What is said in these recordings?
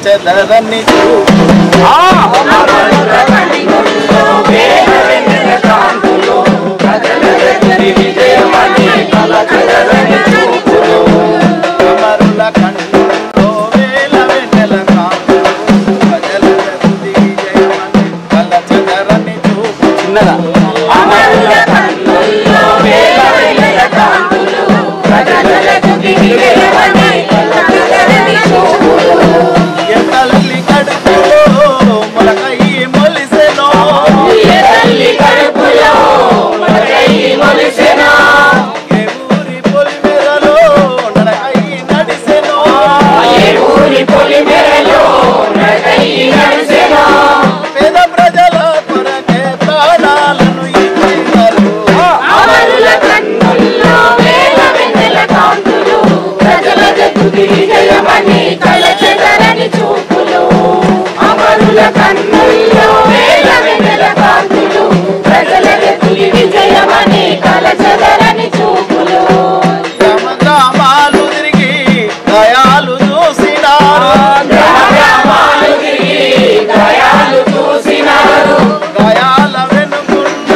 చెదరని అమరుల కన్నుల్లో వేల వెన్నెల కాంతులు ప్రజల తుది విజయమని కల చెదరని చూపు చిన్నదా అమరుల కన్నుల్లో వేల వెన్నెల కాంతులు ప్రజల తుది విజయమని కల చెదరని చూపులు తల్లి కడుపులో మొలకై మొలిసెనో తల్లి కడుపులో మొలకై మొలిసెనో ఏ ఊరి పొలిమేరలో నడకై నడిసెనో ఏ ఊరి పొలిమేరలో నడకై నడిసెనో పేద ప్రజల కొరకే ప్రాణాలను ఇచ్చారు అమరుల కన్నుల్లో వేల వెన్నెల కాంతులు ప్రజల తుది విజయమని కల చెదరని చూపులు అమరుల కన్నుల్లో వేల వెన్నెల కాంతులు ప్రజల తుది విజయమని కల చెదరని చూపులు గ్రామ గ్రామాలు తిరిగి గాయాలు చూసినారు గ్రామాలు తిరిగి గాయాలు చూసినారు గాయాల వెనుకున్న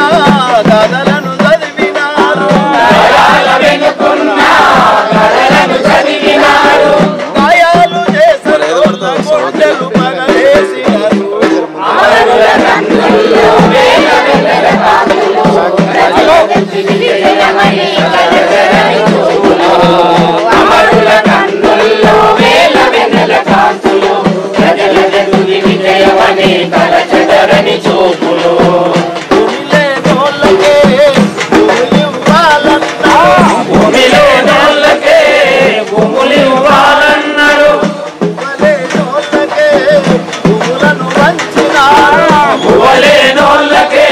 కథలను చదివినారు గాయాల వెనుకున్న కథలను చదివినారు గాయాలు చేసిన గుండెలు పగలేసినారు అమరుల కన్నుల్లో వేల వెన్నెల కాంతులు ప్రజల తుది విజయమని కల చెదరని చూపులు అమరుల కన్నుల్లో వేల వెన్నెల కాంతులు ప్రజల తుది విజయమని కల చెదరని చూపులు భూమిలే నోళ్ళకే భూమిలివ్వాలన్నా భూమిలో నోళ్ళకే భూములు ఇవ్వాలన్నారు భూమలే నోళ్ళకే భూములను వంచినారు భూవలే నోళ్ళకే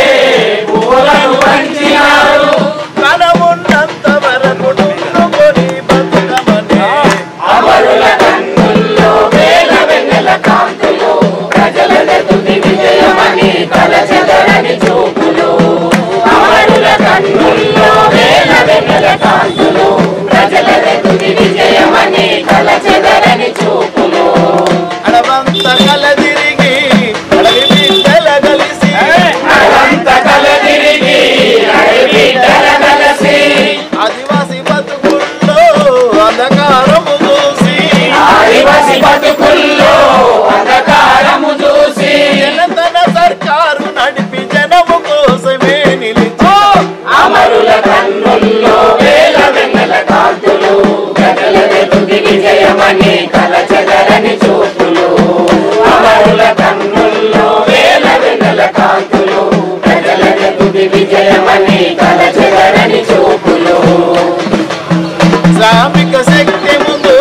భూవులను వంచినారు కనమున్నంత వరకు డున్నుకొని బతుకమనే అమరుల కన్నుల్లో వేల వెన్నెల కాంతులు ప్రజల తుది విజయమని కల చెదరని చూపులు అమరుల కన్నుల్లో వేల వెన్నెల కాంతులు ప్రజల తుది విజయమని కల చెదరని చూపులు అడవంత కలదిరిగి అడవి బిడ్డల కలిసి అడంత కల తిరిగి అడవి దళగలసి ఆదివాసి బతుకుల్లో అంధకారము చూసి ఆదివాసి బతుకుల్లో అంధకారము చూసి జనతన సర్కారు నడిపి జనము కోసమే నిలిచి అమరుల కన్నుల్లో వేల వెన్నెల కాంతులు ప్రజల తుది విజయమని కల చెదరని చూపులు అమరుల కన్నుల్లో వేల వెన్నెల కాంతులు ప్రజల తుది విజయమని కల చెదరని చూపులు శ్రామిక శక్తి ముందు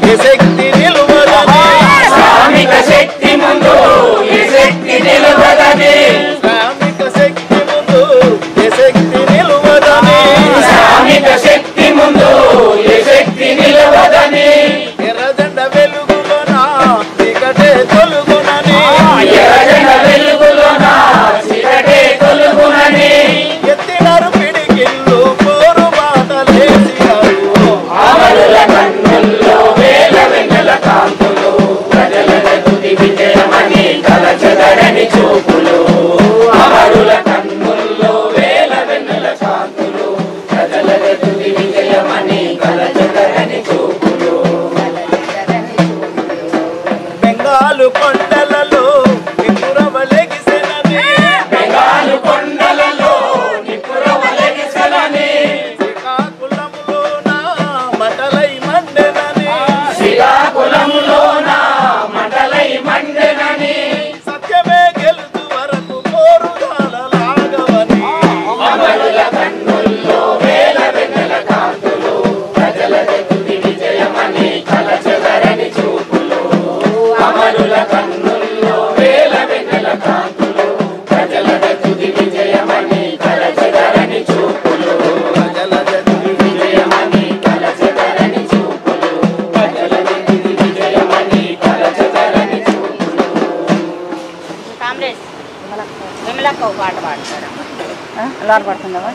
ఏ శక్తి నిలువదని శ్రామిక శక్తి ముందు ఈ శక్తి నిలవదని శ్రామిక శక్తి ముందు ఏ శక్తి నిలువదని శ్రామిక శక్తి ముందు ఈ శక్తి నిలవదని ఎర్రజెండ వెలుగులోన చీకటే తొలుగునని ఎర్రజెండ వెలుగులోన చీకటే తొలగునని ఎత్తినారు పిడికిళ్ళు పోరు బాటలేసినారు అమరుల కన్నుల్లో వేల వెన్నెల కాంతులు ప్రజల తుది విజయమని కల చెదరని చూపులు అమరుల కన్నుల్లో వేల వెన్నెల కాంతులు ప్రజల తుది విజయమని కల చెదరని చూపులు బెంగాలు కొండలలో నిపురవలెగిసెనని బెంగాలు కొండలలో నిపురవలెగిసెనని శ్రీకాకుళములోన మంటలై మండెనని శ్రీకాకుళములోన మంటలై మండెనని సత్యమే గెలుచు వరకు పోరుదాలలాగవని అమరుల కన్నుల్లో వేల వెన్నెల కాంతులు ప్రజల తుది విజయమని కల చెదరని చూపులు అమరుల కన్నుల్లో వేల వెన్నెల కాంతులు ప్రజల తుది విజయమని కల చెదరని చూపులు ప్రజల జతి విజయమని కల చెదరని చూపులు ప్రజల తుది విజయమని కల చెదరని చూపులు కామ్రేడ్స్ విమలక్క పాట పాడతారా? అల్లారు పడుతుందవా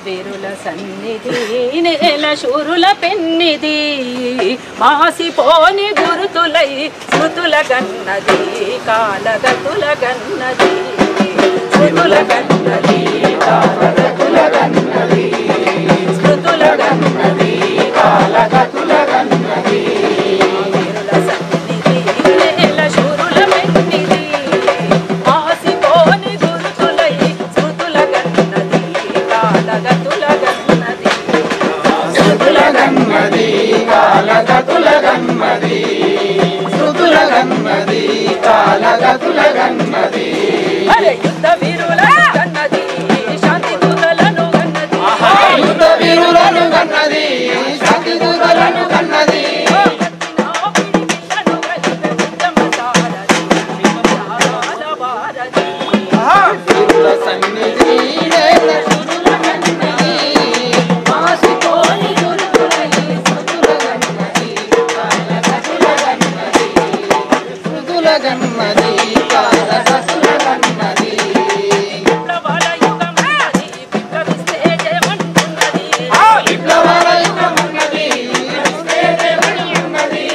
వేరుల సన్నిధి నేల శూరుల పెన్నిది మాసిపోని గురుతులై స్మృతుల గన్నది కాలగతుల గన్నది స్మృతుల గన్నది కాలగతుల గన్నది స్మృతుల గన్నది కాలగతుల గన్నది వేరుల సన్నిధి నేల శూరుల పెన్నిది మాసిపోని గురుతులై స్మృతుల గన్నది కాలగతుల గన్నది శృతుల గన్నది కాలగతుల గన్నది శృతుల గన్నది కాలగతుల గన్నది యుద్ధ వీరుల గన్నది శాంతి దూతలను గన్నది యుద్ధ వీరులను గన్నది శాంతి దూతలను గన్నది వీరుల సన్నిధి నేల శూరుల గన్నది మాసిపోని గురుతులై స్మృతుల గన్నది కాలగతుల గన్నది స్మృతుల గన్నది కాలగతుల గన్నది విప్లవాల యుగమన్నది విప్లవిస్తే జయమంటున్నది విప్లవాల యుగమన్నది విస్తేజమని ఉన్నది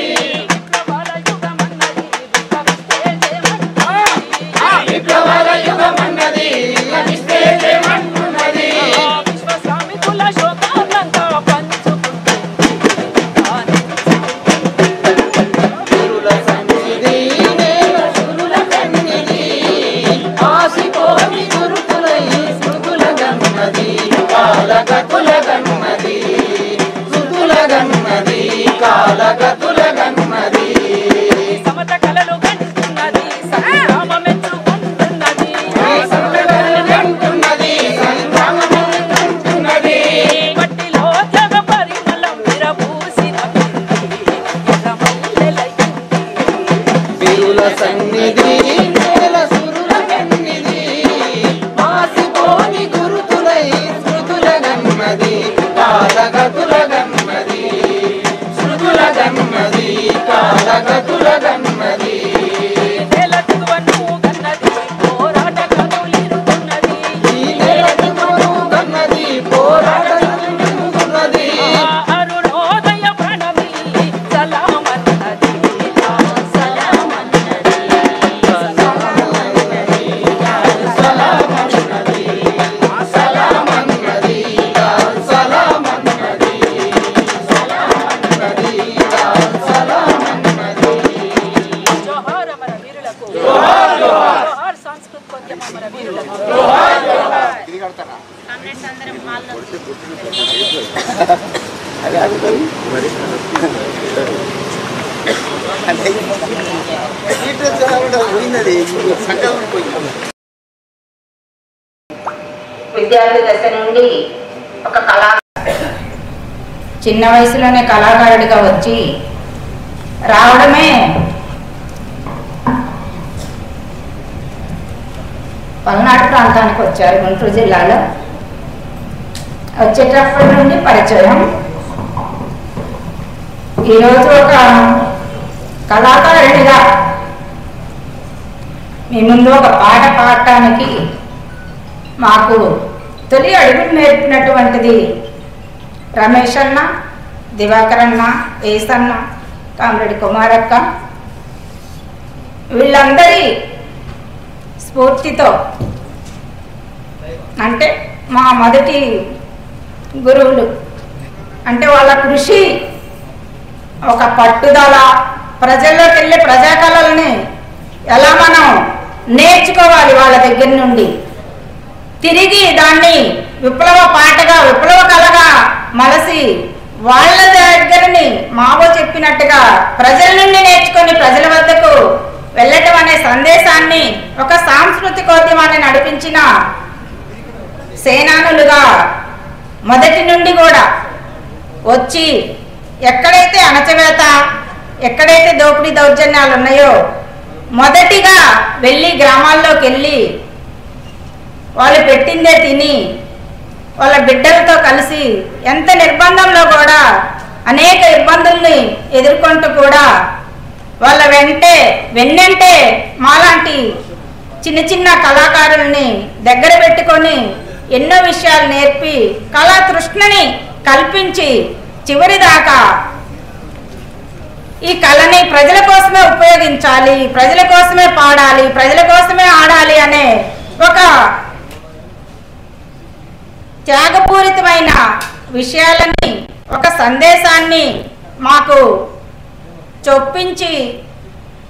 విప్లవాల యుగమన్నది విప్లవిస్తే జయమంటున్నది విప్లవాల యుగమన్నది విస్తేజమన్నది విశ్వశ్రామికుల శోకాన్నంతా పంచుకుంటుంది వీరుల సన్నిధి నేల శూరుల కన్నిధి ఆసిపోని గురుతులై స్మృతుల గన్నది కాలగతుల గన్నది స్మృతుల గన్నది కాలగతుల గన్నది సమత కలలు గంటున్నది సంగ్రామ మెచ్చుకుంటున్నది సంతగంటున్నది సంగ్రామమంటున్నది మట్టిలో త్యాగ పరిమళం విరబూసిన ఎర్రమల్లెలయ్యింది వీరుల సన్నిధి నేల శూరుల కన్నిధి మాసిపోని గురుతులై స్మృతుల గన్నది కాలగతుల గన్నది స్మృతుల గన్నది కాలగతుల గన్నది నేల దిగువను గన్నది పోరాట కనులిరుతున్నది ఈ నేలకి మను గన్నది పోరాటన్నది అరుణోదయ ప్రణమిల్లి సలామన్నది సలామన్నది సలామన్నది సలామన్నది సలామన్నది సలామన్నది సలామన్నది జోహార్ అమర వీరులకు జోహార్ జోహార్ సాంస్కృతికోద్యమ అమర వీరులకు జోహార్ జోహార్ విద్యార్థి దశ నుండి ఒక చిన్న వయసులోనే కళాకారుడిగా వచ్చి రావడమే పల్నాడు ప్రాంతానికి వచ్చారు గుంటూరు జిల్లాలో. వచ్చేటప్పటి నుండి పరిచయం. ఈరోజు ఒక కళాకారుడిగా మీ ముందు ఒక పాట పాడటానికి మాకు తొలి అడుగులు నేర్పినటువంటిది రమేష్ అన్న, దివాకర్ అన్న, ఏసన్న, కామ్రెడ్డి కుమారక్క, వీళ్ళందరి స్ఫూర్తితో, అంటే మా మొదటి గురువులు, అంటే వాళ్ళ కృషి, ఒక పట్టుదల, ప్రజల్లోకి వెళ్ళే ప్రజాకళల్ని ఎలా మనం నేర్చుకోవాలి వాళ్ళ దగ్గర నుండి, తిరిగి దాన్ని విప్లవ పాటగా విప్లవ కళగా మలసి వాళ్ళ దగ్గరని మావో చెప్పినట్టుగా ప్రజల నుండి నేర్చుకొని ప్రజల వద్దకు వెళ్ళటం అనే సందేశాన్ని ఒక సాంస్కృతికోద్యమాన్ని నడిపించిన సేనానులుగా మొదటి నుండి కూడా వచ్చి ఎక్కడైతే అణచివేత, ఎక్కడైతే దోపిడీ దౌర్జన్యాలు ఉన్నాయో మొదటిగా వెళ్ళి గ్రామాల్లోకి వెళ్ళి వాళ్ళు పెట్టిందే తిని వాళ్ళ బిడ్డలతో కలిసి ఎంత నిర్బంధంలో కూడా అనేక ఇబ్బందుల్ని ఎదుర్కొంటూ కూడా వాళ్ళ వెన్నంటే మాలాంటి చిన్న చిన్న కళాకారుల్ని దగ్గర పెట్టుకొని ఎన్నో విషయాలు నేర్పి కళా తృష్ణని కల్పించి చివరిదాకా ఈ కళని ప్రజల కోసమే ఉపయోగించాలి, ప్రజల కోసమే పాడాలి, ప్రజల కోసమే ఆడాలి అనే ఒక త్యాగపూరితమైన విషయాలని, ఒక సందేశాన్ని మాకు చొప్పించి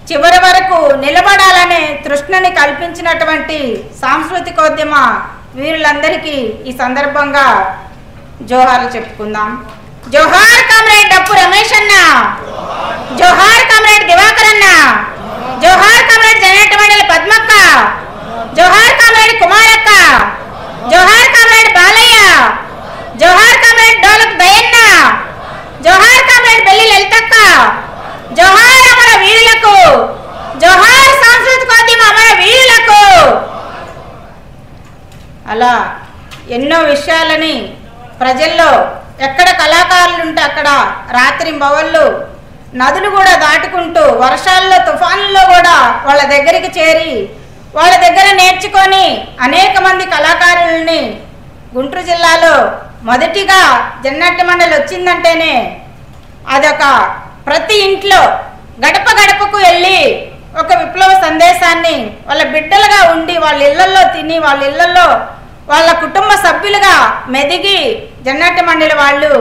చివరి వరకు నిలబడాలనే తృష్ణని కల్పించినటువంటి సాంస్కృతికోద్యమ వీరులందరికీ ఈ సందర్భంగా జోహార్లు చెప్పుకుందాం. జోహార్ కామ్రేడ్ డప్పు రమేష్ అన్న, జోహార్ కామ్రేడ్ దివాకర్ అన్న, జోహార్ కామ్రేడ్ జనట మండలి పద్మక్క, జోహార్ కామ్రేడ్ కుమారక్క, జోహార్ కామ్రేడ్ బాలయ్య, జోహార్ కామ్రేడ్ డోలక్ దయన్న, జోహార్ కామ్రేడ్ బెల్లి లలితక్క, జోహార్ అమర వీరులకు, జోహార్ సాంస్కృతికోద్యమ అమర వీరులకు. అలా ఎన్నో విషయాలని ప్రజల్లో ఎక్కడ కళాకారులు ఉంటే అక్కడ రాత్రి బవళ్ళు నదులు కూడా దాటుకుంటూ వర్షాల్లో తుఫాన్లలో కూడా వాళ్ళ దగ్గరికి చేరి వాళ్ళ దగ్గర నేర్చుకొని అనేక మంది కళాకారుల్ని గుంటూరు జిల్లాలో మొదటిగా జన్నట్టు మండలి వచ్చిందంటేనే అదొక ప్రతి ఇంట్లో గడప గడపకు వెళ్ళి ఒక విప్లవ సందేశాన్ని వాళ్ళ బిడ్డలుగా ఉండి వాళ్ళ ఇళ్లలో తిని వాళ్ళ ఇళ్లలో వాళ్ళ కుటుంబ సభ్యులుగా మెదిగి జన్నట్టు మండలి వాళ్ళు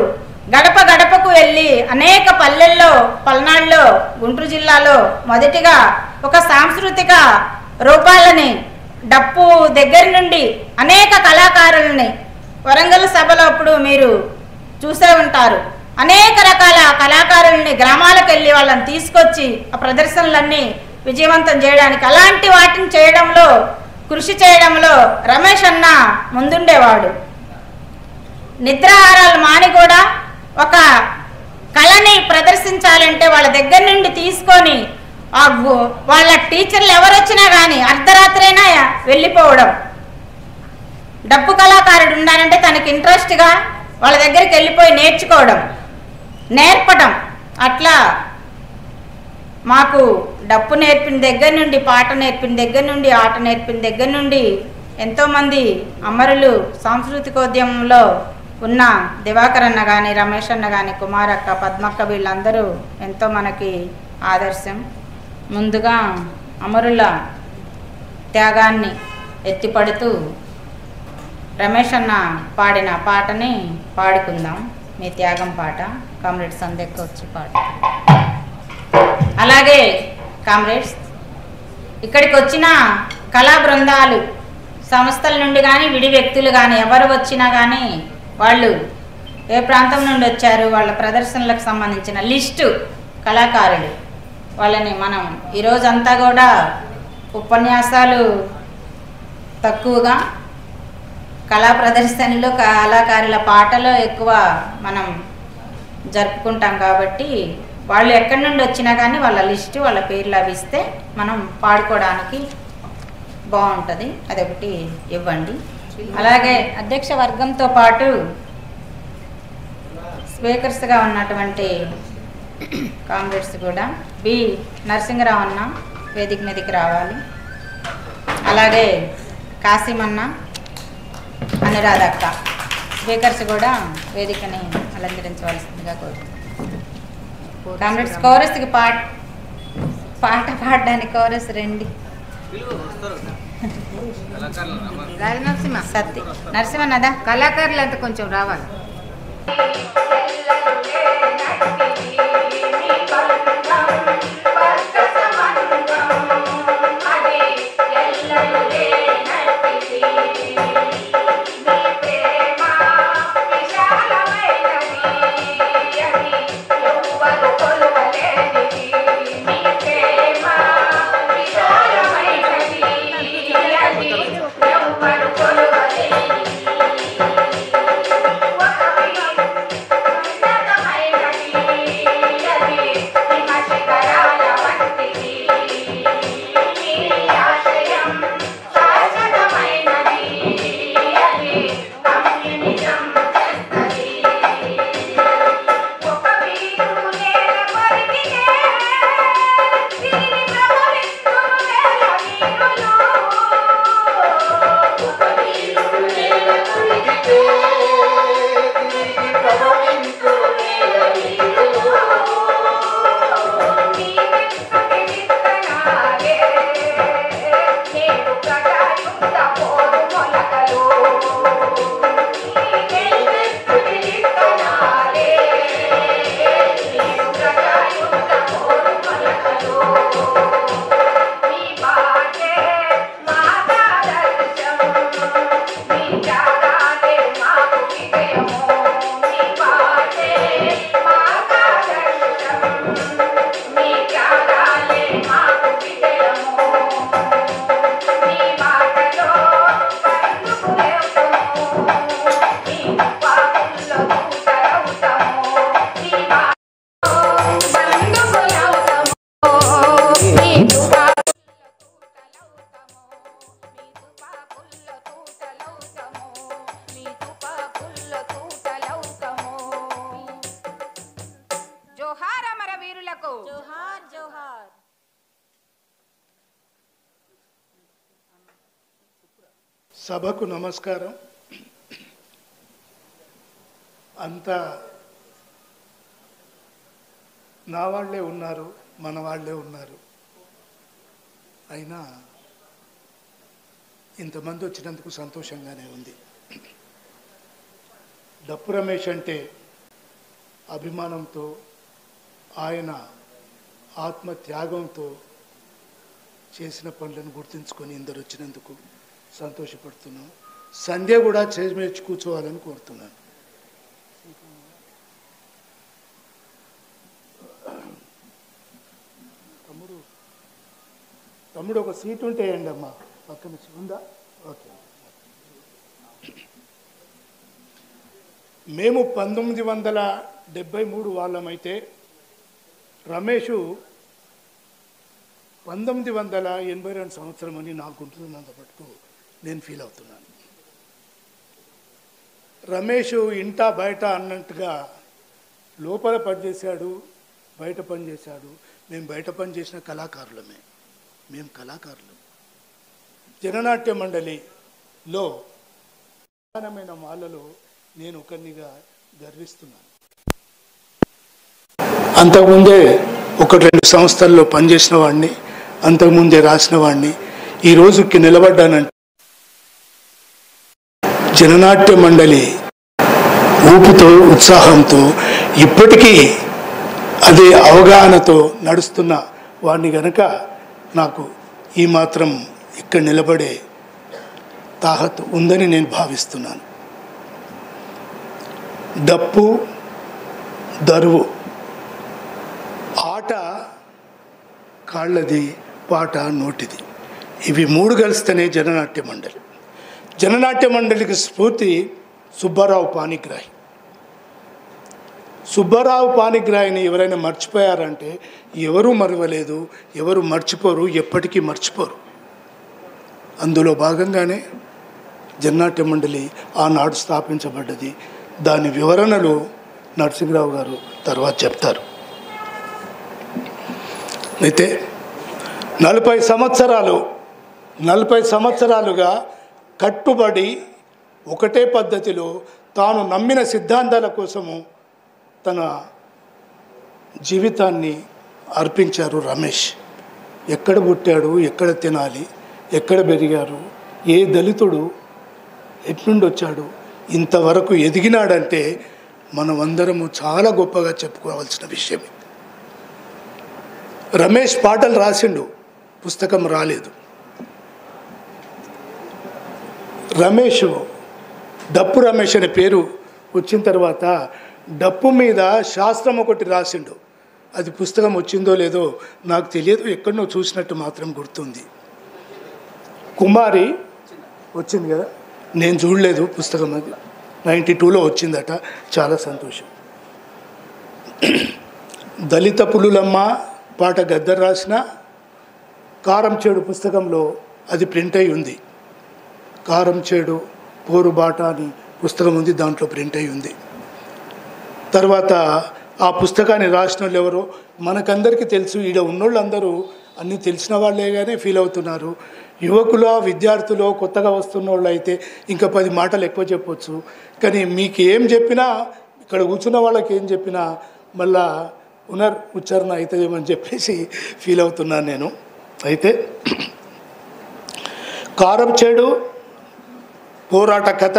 గడప గడపకు వెళ్ళి అనేక పల్లెల్లో పల్నాడులో గుంటూరు జిల్లాలో మొదటిగా ఒక సాంస్కృతిక రూపాలని డప్పు దగ్గర నుండి అనేక కళాకారులని వరంగల్ సభలో అప్పుడు మీరు చూసే ఉంటారు. అనేక రకాల కళాకారుల్ని గ్రామాలకు వెళ్ళి వాళ్ళని తీసుకొచ్చి ఆ ప్రదర్శనలన్నీ విజయవంతం చేయడానికి అలాంటి వాటిని చేయడంలో కృషి చేయడంలో రమేష్ అన్న ముందుండేవాడు. నిద్రాహారాలు మాని కూడా ఒక కళని ప్రదర్శించాలంటే వాళ్ళ దగ్గర నుండి తీసుకొని వాళ్ళ టీచర్లు ఎవరు వచ్చినా కానీ అర్ధరాత్రైనా వెళ్ళిపోవడం. డప్పు కళాకారుడు ఉండాలంటే తనకి ఇంట్రెస్ట్గా వాళ్ళ దగ్గరికి వెళ్ళిపోయి నేర్పడం. అట్లా మాకు డప్పు నేర్పిన దగ్గర నుండి, పాట నేర్పిన దగ్గర నుండి, ఆట నేర్పిన దగ్గర నుండి ఎంతోమంది అమరులు సాంస్కృతికోద్యమంలో ఉన్న దివాకర్ అన్న కానీ, రమేష్ అన్న కానీ, కుమారక్క, పద్మక్క వీళ్ళందరూ ఎంతో మనకి ఆదర్శం. ముందుగా అమరుల త్యాగాన్ని ఎత్తిపడుతూ రమేష్ అన్న పాడిన పాటని పాడుకుందాం. మీ త్యాగం పాట కామ్రేడ్స్ అందరికి వచ్చి పాడు. అలాగే కామ్రేడ్స్ ఇక్కడికి వచ్చిన కళా బృందాలు సంస్థల నుండి కానీ విడి వ్యక్తులు కానీ ఎవరు వచ్చినా కానీ వాళ్ళు ఏ ప్రాంతం నుండి వచ్చారు, వాళ్ళ ప్రదర్శనలకు సంబంధించిన లిస్టు కళాకారులు వాళ్ళని మనం ఈరోజంతా కూడా ఉపన్యాసాలు తక్కువగా కళా ప్రదర్శనలు కళాకారుల పాటలు ఎక్కువ మనం జరుపుకుంటాం కాబట్టి వాళ్ళు ఎక్కడి నుండి వచ్చినా కానీ వాళ్ళ లిస్టు వాళ్ళ పేర్లు అవి ఇస్తే మనం పాడుకోవడానికి బాగుంటుంది. అదొకటి ఇవ్వండి. అలాగే అధ్యక్ష వర్గంతో పాటు స్పీకర్స్గా ఉన్నటువంటి కామ్రేడ్స్ కూడా బి నరసింహరావు అన్న వేదిక మీదకి రావాలి. అలాగే కాసిమన్న, అనురాధక్క స్పీకర్స్ కూడా వేదికని అలంకరించవలసిందిగా కోరుతున్నాను. కామ్రేడ్స్ కోరస్కి పాట పాడడానికి కోరస్ రండి. రాజనరసింహ సత్తి నరసింహన్నదా కళాకారులు అంతా కొంచెం రావాలి. శిఖరాల వంటి సభకు నమస్కారం. అంతా నా వాళ్ళే ఉన్నారు, మన వాళ్ళే ఉన్నారు. అయినా ఇంతమంది వచ్చినందుకు సంతోషంగానే ఉంది. డప్పు రమేష్ అంటే అభిమానంతో, ఆయన ఆత్మత్యాగంతో చేసిన పనులను గుర్తుంచుకొని ఇందరు వచ్చినందుకు సంతోషపడుతున్నాను. సంధ్య కూడా చేసి కూర్చోవాలని కోరుతున్నాను. తమ్ముడు ఒక సీట్ ఉంటే వేయండి అమ్మా, పక్కన ఉందా? ఓకే. మేము 1973 వాళ్ళమైతే రమేషు 1982 సంవత్సరం అని నాకు ఉంటున్నంత మటుకు నేను ఫీల్ అవుతున్నాను. రమేష్ ఇంటా బయట అన్నట్టుగా లోపల పనిచేశాడు, బయట పనిచేశాడు. మేము బయట పనిచేసిన కళాకారులమే, మేము కళాకారులు. జననాట్య మండలిలో ప్రధానమైన వాళ్ళలో నేను ఒకరినిగా గర్విస్తున్నాను. అంతకుముందే 1-2 సంస్థల్లో పనిచేసిన వాడిని, అంతకుముందే రాసిన వాడిని. ఈ రోజుకి నిలబడ్డానంటే జననాట్య మండలి ఊపుతో, ఉత్సాహంతో, ఇప్పటికీ అదే అవగాహనతో నడుస్తున్న వాడిని గనక నాకు ఈ మాత్రం ఇక్కడ నిలబడే తాహతు ఉందని నేను భావిస్తున్నాను. డప్పు, దరువు, ఆట కాళ్ళది, పాట నోటిది. ఇవి 3 కలిస్తేనే జననాట్య మండలి. జననాట్య మండలికి స్ఫూర్తి సుబ్బారావు పాణిగ్రాహి. సుబ్బారావు పాణిగ్రాహిని ఎవరైనా మర్చిపోయారంటే ఎవరూ మరవలేదు, ఎవరు మర్చిపోరు, ఎప్పటికీ మర్చిపోరు. అందులో భాగంగానే జననాట్య మండలి ఆనాడు స్థాపించబడ్డది. దాని వివరణలు నరసింహరావు గారు తర్వాత చెప్తారు. అయితే 40 సంవత్సరాలుగా కట్టుబడి ఒకటే పద్ధతిలో తాను నమ్మిన సిద్ధాంతాల కోసము తన జీవితాన్ని అర్పించారు రమేష్. ఎక్కడ పుట్టాడు, ఎక్కడ తినాలి, ఎక్కడ పెరిగారు, ఏ దళితుడు ఎట్నుండి వచ్చాడు, ఇంతవరకు ఎదిగినాడంటే మనమందరము చాలా గొప్పగా చెప్పుకోవాల్సిన విషయం. రమేష్ పాటలు రాసిండు, పుస్తకం రాలేదు. రమేష్, డప్పు రమేష్ అనే పేరు వచ్చిన తర్వాత డప్పు మీద శాస్త్రం ఒకటి రాసిండు. అది పుస్తకం వచ్చిందో లేదో నాకు తెలియదు, ఎక్కడనో చూసినట్టు మాత్రం గుర్తుంది. కుమారి వచ్చింది కదా, నేను చూడలేదు పుస్తకం. అది 92లో వచ్చిందట, చాలా సంతోషం. దళిత పులులమ్మ పాట గద్దర్ రాసిన కారం చేడు పుస్తకంలో అది ప్రింట్ అయి ఉంది. కారం చేడు పోరు బాట అని పుస్తకం ఉంది, దాంట్లో ప్రింట్ అయి ఉంది. తర్వాత ఆ పుస్తకాన్ని రాసిన వాళ్ళు ఎవరో మనకందరికీ తెలుసు. ఈడ ఉన్నోళ్ళందరూ అన్నీ తెలిసిన వాళ్ళేగానే ఫీల్ అవుతున్నారు. యువకులు, విద్యార్థులు, కొత్తగా వస్తున్న వాళ్ళు అయితే ఇంకా 10 మాటలు ఎక్కువ చెప్పొచ్చు. కానీ మీకు ఏం చెప్పినా, ఇక్కడ కూర్చున్న వాళ్ళకి ఏం చెప్పినా మళ్ళా ఉచ్చారణ అవుతుందేమని చెప్పేసి ఫీల్ అవుతున్నాను నేను. అయితే కారం చేడు పోరాట కథ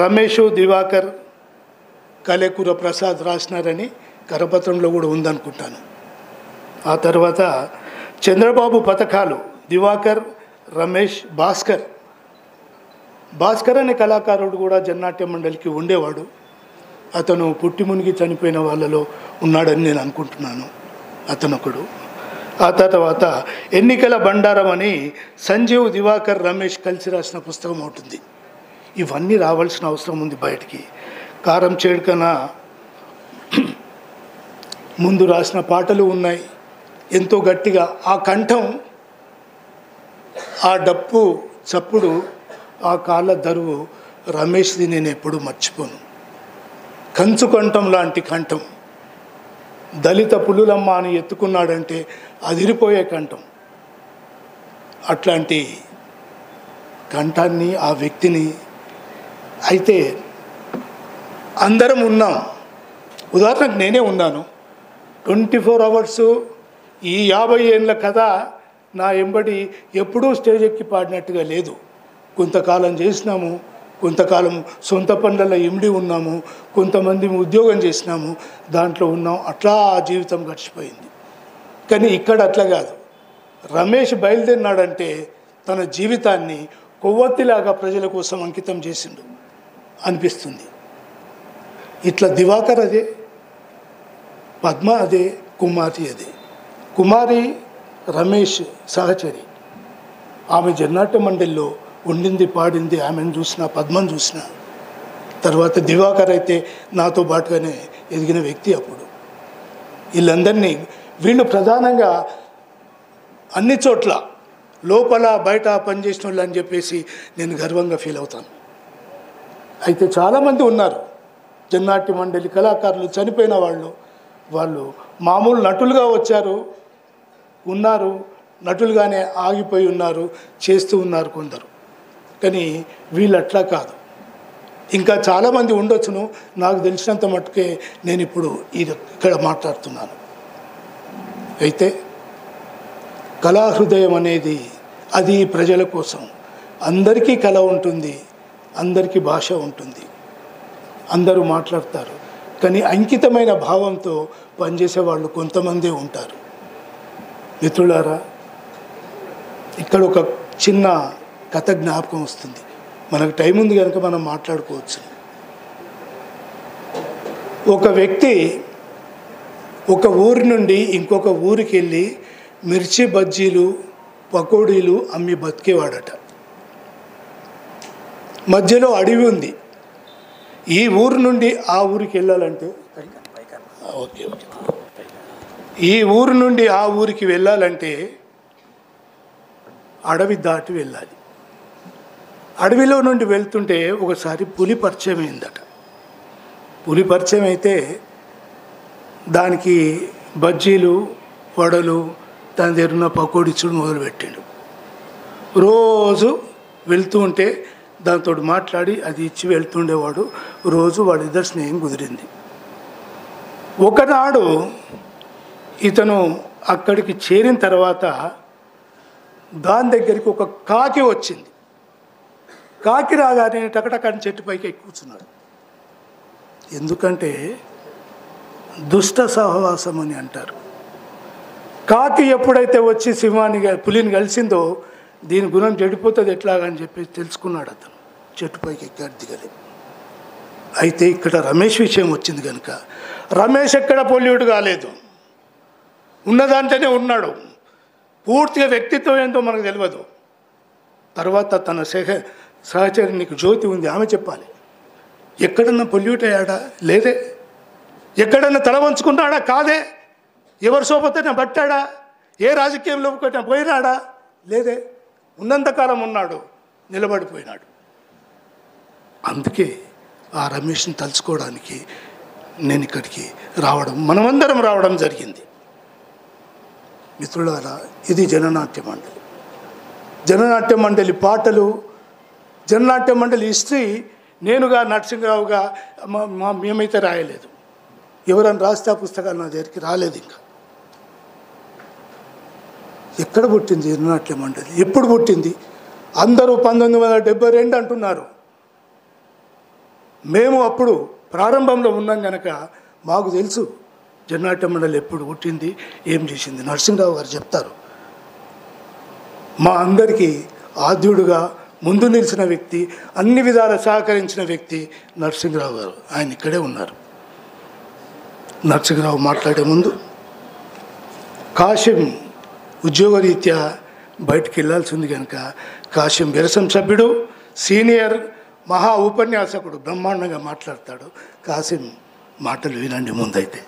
రమేష్, దివాకర్, కలేకూర ప్రసాద్ రాసినారని కరపత్రంలో కూడా ఉందనుకుంటాను. ఆ తర్వాత చంద్రబాబు పథకాలు దివాకర్, రమేష్, భాస్కర్ అనే కళాకారుడు కూడా జననాట్య మండలికి ఉండేవాడు. అతను పుట్టి మునిగి చనిపోయిన వాళ్ళలో ఉన్నాడని నేను అనుకుంటున్నాను, అతనొకడు. ఆ తర్వాత ఎన్నికల బండారం అని సంజీవ్, దివాకర్, రమేష్ కలిసి రాసిన పుస్తకం ఉంటుంది. ఇవన్నీ రావాల్సిన అవసరం ఉంది బయటికి. కారం చేడు కన్నా ముందు రాసిన పాటలు ఉన్నాయి ఎంతో గట్టిగా. ఆ కంఠం, ఆ డప్పు చప్పుడు, ఆ కాళ్ళ దరువు రమేష్ది నేను ఎప్పుడూ మర్చిపోను. కంచు కంఠం లాంటి కంఠం. దళిత పులులమ్మ అని ఎత్తుకున్నాడంటే అదిరిపోయే కంఠం. అట్లాంటి కంఠాన్ని, ఆ వ్యక్తిని. అయితే అందరం ఉన్నాం. ఉదాహరణకు నేనే ఉన్నాను. 24 అవర్స్ ఈ 50 ఏళ్ళ కథ నా ఎంబడి ఎప్పుడూ స్టేజ్ ఎక్కి పాడినట్టుగా లేదు. కొంతకాలం చేసినాము, కొంతకాలం సొంత పనులలో ఇమిడి ఉన్నాము, కొంతమంది ఉద్యోగం చేసినాము, దాంట్లో ఉన్నాం. అట్లా ఆ జీవితం గడిచిపోయింది. కానీ ఇక్కడ అట్లా కాదు. రమేష్ బయలుదేరినాడంటే తన జీవితాన్ని కొవ్వొత్తిలాగా ప్రజల కోసం అంకితం చేసిండు అనిపిస్తుంది. ఇట్లా దివాకర్ అదే, పద్మ అదే, కుమారి అదే. కుమారి రమేష్ సహచరి. ఆమె జన్నాట్య మండలిలో ఉండింది, పాడింది. ఆమెను చూసిన, పద్మను చూసిన. తర్వాత దివాకర్ అయితే నాతో పాటుగానే ఎదిగిన వ్యక్తి. అప్పుడు వీళ్ళు ప్రధానంగా అన్ని చోట్ల లోపల బయట పనిచేసిన వాళ్ళు అని చెప్పేసి నేను గర్వంగా ఫీల్ అవుతాను. అయితే చాలామంది ఉన్నారు జన్నాట్య మండలి కళాకారులు, చనిపోయిన వాళ్ళు మామూలు నటులుగా వచ్చారు, ఉన్నారు, నటులుగానే ఆగిపోయి ఉన్నారు, చేస్తూ ఉన్నారు కొందరు. కానీ వీళ్ళు అట్లా కాదు. ఇంకా చాలామంది ఉండొచ్చును. నాకు తెలిసినంత మట్టుకే నేను ఇప్పుడు ఇక్కడ మాట్లాడుతున్నాను. అయితే కళాహృదయం అనేది అది ప్రజల కోసం. అందరికీ కళ ఉంటుంది, అందరికీ భాష ఉంటుంది, అందరూ మాట్లాడతారు. కానీ అంకితమైన భావంతో పనిచేసే వాళ్ళు కొంతమందే ఉంటారు. మిత్రులారా, ఇక్కడ ఒక చిన్న కథ జ్ఞాపకం వస్తుంది. మనకు టైం ఉంది కనుక మనం మాట్లాడుకోవచ్చు. ఒక వ్యక్తి ఒక ఊరి నుండి ఇంకొక ఊరికి వెళ్ళి మిర్చి బజ్జీలు, పకోడీలు అమ్మి బతికేవాడట. మధ్యలో అడవి ఉంది. ఈ ఊరు నుండి ఆ ఊరికి వెళ్ళాలంటే ఈ ఊరు నుండి ఆ ఊరికి వెళ్ళాలంటే అడవి దాటి వెళ్ళాలి. అడవిలో నుండి వెళ్తుంటే ఒకసారి పులి పరిచయం అయిందట. పులి పరిచయం అయితే దానికి బజ్జీలు, వడలు, దాని దగ్గర ఉన్న పకోడీ ఇచ్చుడు మొదలుపెట్టాడు. రోజు వెళ్తూ ఉంటే దాంతో మాట్లాడి అది ఇచ్చి వెళ్తుండేవాడు. రోజు వాళ్ళిద్దరు స్నేహం కుదిరింది. ఒకనాడు ఇతను అక్కడికి చేరిన తర్వాత దాని దగ్గరికి ఒక కాకి వచ్చింది. కాకి రాగానే టకటకని చెట్టుపైకి కూర్చున్నాడు. ఎందుకంటే దుష్ట సహవాసం అని అంటారు. కాకి ఎప్పుడైతే వచ్చి పులిని కలిసిందో దీని గుణం చెడిపోతుంది ఎట్లాగని చెప్పి తెలుసుకున్నాడు. అతను చెట్టుపైకి ఎక్కాడు, దిగలే. అయితే ఇక్కడ రమేష్ విషయం వచ్చింది కనుక రమేష్ ఎక్కడ పొల్యూట్ కాలేదు, ఉన్నదాంట్లోనే ఉన్నాడు. పూర్తిగా వ్యక్తిత్వం ఏంటో మనకు తెలియదు. తర్వాత తన సహచరి నీకు జ్యోతి ఉంది, ఆమె చెప్పాలి. ఎక్కడన్నా పొల్యూట్ అయ్యాడా? లేదే. ఎక్కడన్నా తల వంచుకున్నాడా? కాదే. ఎవరి సోపతైనా పట్టాడా? ఏ రాజకీయంలో పోయినాడా? లేదే. ఉన్నంతకాలం ఉన్నాడు, నిలబడిపోయినాడు. అందుకే ఆ రమేష్ని తలుచుకోవడానికి నేను ఇక్కడికి రావడం, మనమందరం రావడం జరిగింది. మిత్రులారా, ఇది జననాట్య మండలి. జననాట్య మండలి పాటలు, జననాట్య మండలి హిస్టరీ నేనుగా నరసింహరావుగా మేమైతే రాయలేదు. ఎవరైనా రాస్తే ఆ పుస్తకాలు నా దగ్గరికి రాలేదు. ఇంకా ఎక్కడ పుట్టింది జననాట్య మండలి? ఎప్పుడు పుట్టింది? అందరూ 1972 అంటున్నారు. మేము అప్పుడు ప్రారంభంలో ఉన్నాం కనుక మాకు తెలుసు జననాట్య మండలి ఎప్పుడు పుట్టింది, ఏం చేసింది. నరసింహరావు గారు చెప్తారు. మా అందరికీ ఆద్యుడుగా ముందు నిలిచిన వ్యక్తి, అన్ని విధాల సహకరించిన వ్యక్తి నరసింహరావు గారు. ఆయన ఇక్కడే ఉన్నారు. నరసింహరావు మాట్లాడే ముందు కాశీం ఉద్యోగరీత్యా బయటికి వెళ్ళాల్సి ఉంది కనుక కాశీం విరసం సభ్యుడు, సీనియర్ మహా ఉపన్యాసకుడు, బ్రహ్మాండంగా మాట్లాడతాడు. కాశీం మాటలు వినండి ముందైతే.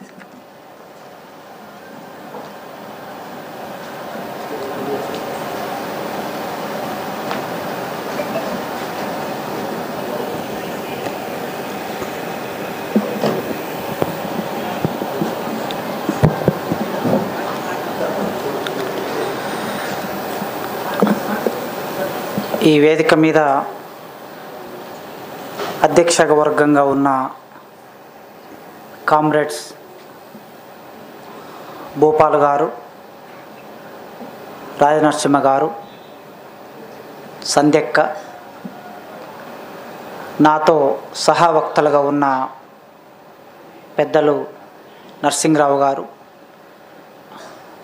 ఈ వేదిక మీద అధ్యక్ష వర్గంగా ఉన్న కామ్రేడ్స్ భూపాల్ గారు, రాజనరసింహ గారు, సంధ్యక్క, నాతో సహావక్తలుగా ఉన్న పెద్దలు నరసింహరావు గారు,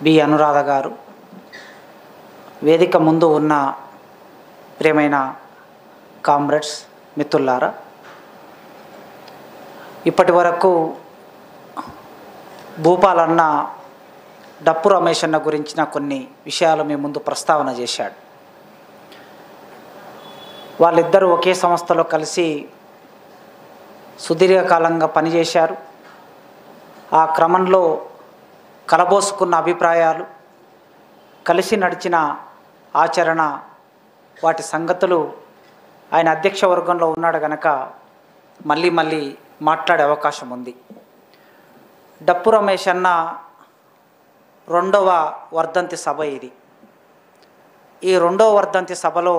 బి అనురాధ గారు, వేదిక ముందు ఉన్న ప్రియమైన కామ్రేడ్స్ మిత్రులారా, ఇప్పటి వరకు భూపాలన్న డప్పు రమేష్ అన్న గురించిన కొన్ని విషయాలు మీ ముందు ప్రస్తావన చేశాడు. వాళ్ళిద్దరూ ఒకే సంస్థలో కలిసి సుదీర్ఘకాలంగా పనిచేశారు. ఆ క్రమంలో కలబోసుకున్న అభిప్రాయాలు, కలిసి నడిచిన ఆచరణ, వాటి సంగతులు ఆయన అధ్యక్ష వర్గంలో ఉన్నాడు కనుక మళ్ళీ మాట్లాడే అవకాశం ఉంది. డప్పు రమేష్ అన్న 2వ వర్ధంతి సభ ఇది. ఈ 2వ వర్ధంతి సభలో